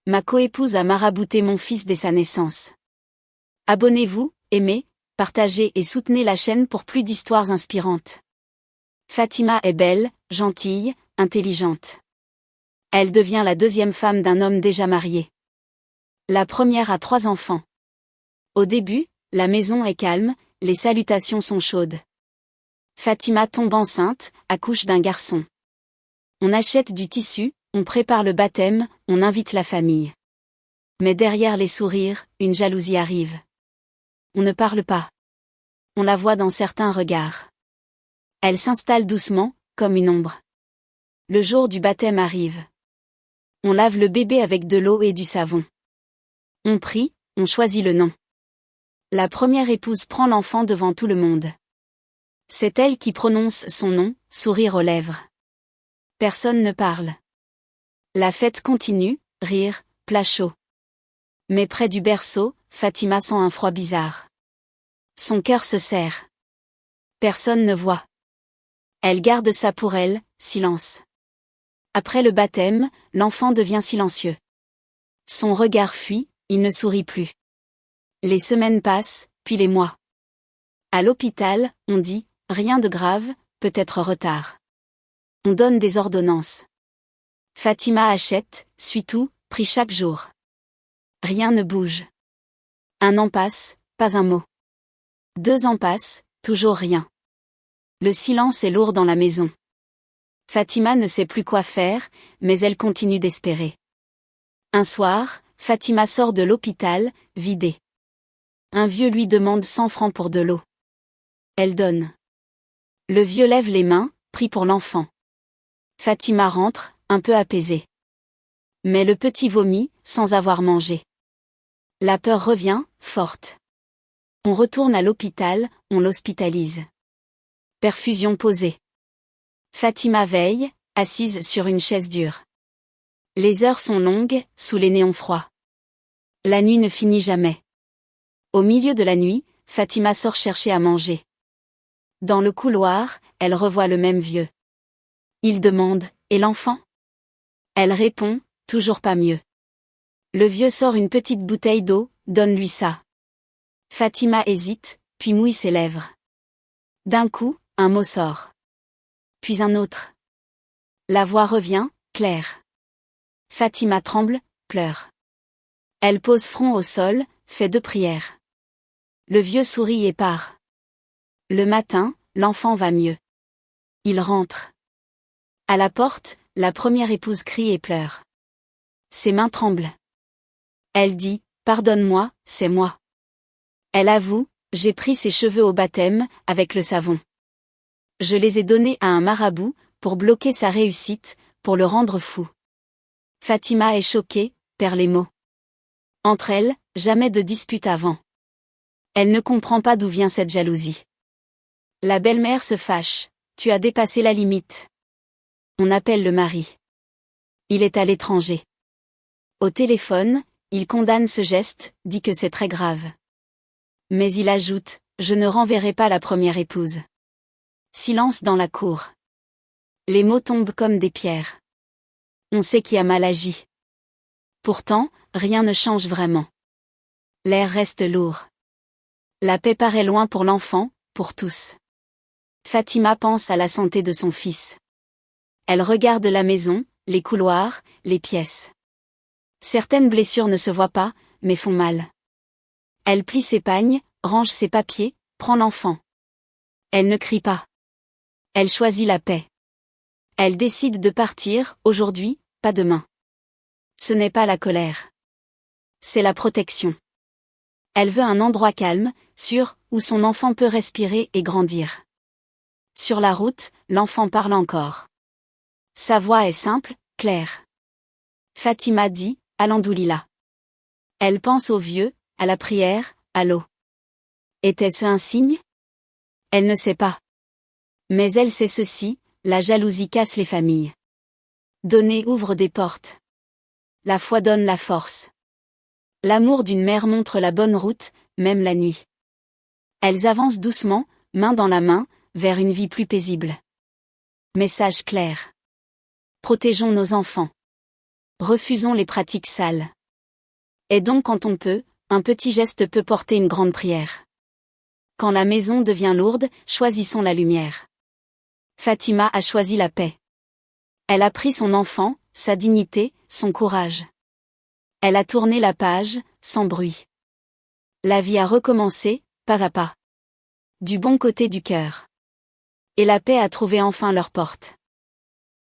Ma coépouse a marabouté mon fils dès sa naissance. Abonnez-vous, aimez, partagez et soutenez la chaîne pour plus d'histoires inspirantes. Fatima est belle, gentille, intelligente. Elle devient la deuxième femme d'un homme déjà marié. La première a 3 enfants. Au début, la maison est calme, les salutations sont chaudes. Fatima tombe enceinte, accouche d'un garçon. On achète du tissu, on prépare le baptême, on invite la famille. Mais derrière les sourires, une jalousie arrive. On ne parle pas. On la voit dans certains regards. Elle s'installe doucement, comme une ombre. Le jour du baptême arrive. On lave le bébé avec de l'eau et du savon. On prie, on choisit le nom. La première épouse prend l'enfant devant tout le monde. C'est elle qui prononce son nom, sourire aux lèvres. Personne ne parle. La fête continue, rire, plat chaud. Mais près du berceau, Fatima sent un froid bizarre. Son cœur se serre. Personne ne voit. Elle garde ça pour elle, silence. Après le baptême, l'enfant devient silencieux. Son regard fuit, il ne sourit plus. Les semaines passent, puis les mois. À l'hôpital, on dit, rien de grave, peut-être retard. On donne des ordonnances. Fatima achète, suit tout, prie chaque jour. Rien ne bouge. 1 an passe, pas un mot. 2 ans passent, toujours rien. Le silence est lourd dans la maison. Fatima ne sait plus quoi faire, mais elle continue d'espérer. Un soir, Fatima sort de l'hôpital, vidée. Un vieux lui demande 100 francs pour de l'eau. Elle donne. Le vieux lève les mains, prie pour l'enfant. Fatima rentre, un peu apaisée. Mais le petit vomit, sans avoir mangé. La peur revient, forte. On retourne à l'hôpital, on l'hospitalise. Perfusion posée. Fatima veille, assise sur une chaise dure. Les heures sont longues, sous les néons froids. La nuit ne finit jamais. Au milieu de la nuit, Fatima sort chercher à manger. Dans le couloir, elle revoit le même vieux. Il demande, et l'enfant? Elle répond, toujours pas mieux. Le vieux sort une petite bouteille d'eau, donne-lui ça. Fatima hésite, puis mouille ses lèvres. D'un coup, un mot sort. Puis un autre. La voix revient, claire. Fatima tremble, pleure. Elle pose front au sol, fait 2 prières. Le vieux sourit et part. Le matin, l'enfant va mieux. Il rentre. À la porte, la première épouse crie et pleure. Ses mains tremblent. Elle dit, « Pardonne-moi, c'est moi. » Elle avoue, « J'ai pris ses cheveux au baptême, avec le savon. Je les ai donnés à un marabout, pour bloquer sa réussite, pour le rendre fou. » Fatima est choquée, perd les mots. Entre elles, jamais de dispute avant. Elle ne comprend pas d'où vient cette jalousie. La belle-mère se fâche, « Tu as dépassé la limite. » On appelle le mari. Il est à l'étranger. Au téléphone, il condamne ce geste, dit que c'est très grave. Mais il ajoute, « Je ne renverrai pas la première épouse. » Silence dans la cour. Les mots tombent comme des pierres. On sait qui a mal agi. Pourtant, rien ne change vraiment. L'air reste lourd. La paix paraît loin pour l'enfant, pour tous. Fatima pense à la santé de son fils. Elle regarde la maison, les couloirs, les pièces. Certaines blessures ne se voient pas, mais font mal. Elle plie ses pagnes, range ses papiers, prend l'enfant. Elle ne crie pas. Elle choisit la paix. Elle décide de partir, aujourd'hui, pas demain. Ce n'est pas la colère. C'est la protection. Elle veut un endroit calme, sûr, où son enfant peut respirer et grandir. Sur la route, l'enfant parle encore. Sa voix est simple, claire. Fatima dit, « Alhamdoulilah ». Elle pense au vieux, à la prière, à l'eau. Était-ce un signe? Elle ne sait pas. Mais elle sait ceci, la jalousie casse les familles. Donner ouvre des portes. La foi donne la force. L'amour d'une mère montre la bonne route, même la nuit. Elles avancent doucement, main dans la main, vers une vie plus paisible. Message clair. Protégeons nos enfants. Refusons les pratiques sales. Aidons quand on peut, un petit geste peut porter une grande prière. Quand la maison devient lourde, choisissons la lumière. Fatima a choisi la paix. Elle a pris son enfant, sa dignité, son courage. Elle a tourné la page, sans bruit. La vie a recommencé, pas à pas. Du bon côté du cœur. Et la paix a trouvé enfin leur porte.